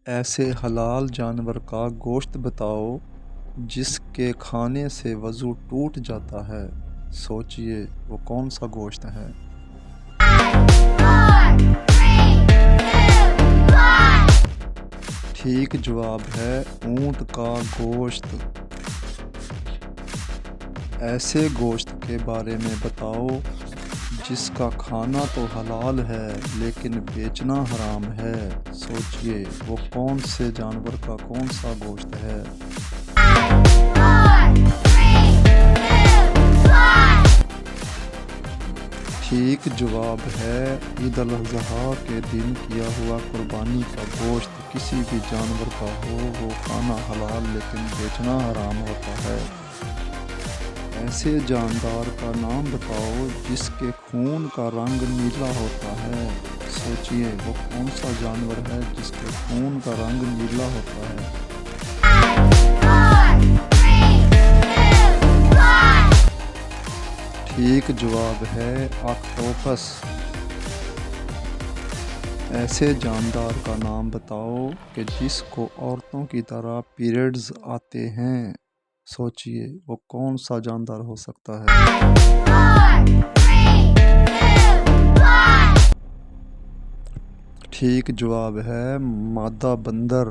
ایسے حلال جانور کا گوشت بتاؤ جس کے کھانے سے وضو ٹوٹ جاتا ہے۔ سوچئے وہ کون سا گوشت ہے؟ 5 4 3 2 1 ٹھیک جواب ہے اونٹ کا گوشت۔ ایسے گوشت کے بارے میں بتاؤ جس کا کھانا تو حلال ہے لیکن بیچنا حرام ہے۔ سوچئے وہ کون سے جانور کا کون سا گوشت ہے؟ 5 4 3 2 1 ٹھیک جواب ہے عید الاضحیٰ کے دن کیا ہوا قربانی کا گوشت کسی بھی جانور کا ہو وہ کھانا حلال لیکن بیچنا حرام ہوتا ہے۔ ایسے جاندار کا نام بتاؤ جس کے خون کا رنگ نیلا ہوتا ہے۔ سوچئے وہ کون سا جانور ہے جس کے خون کا رنگ نیلا ہوتا ہے؟ 5 4 3 2 1 ٹھیک جواب ہے آکٹوپس۔ ایسے جاندار کا نام بتاؤ کہ جس کو عورتوں کی طرح پیریڈز آتے ہیں۔ سوچئے وہ کون سا جاندار ہو سکتا ہے؟ 5 4 3 2 1 ٹھیک جواب ہے مادہ بندر۔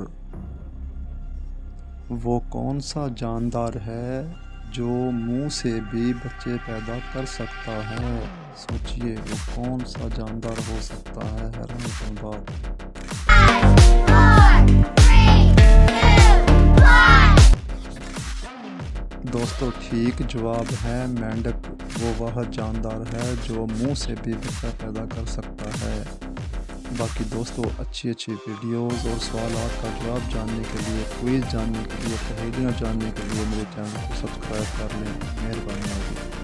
وہ کون سا جاندار ہے جو منہ سے بھی بچے پیدا کر سکتا ہے؟ سوچئے وہ کون سا جاندار ہو سکتا ہے؟ حیران کن بات۔ 5 4 3 2 1 دوستو ٹھیک جواب ہے مینڈک۔ وہ جاندار ہے جو منہ سے بھی بچہ پیدا کر سکتا ہے۔ باقی دوستو اچھی ویڈیوز اور سوالات کا جواب جاننے کے لیے، کوئز جاننے کے لیے، پہیلیاں جاننے کے لیے میرے چینل کو سبسکرائب کر لیں، مہربانی ہوگی۔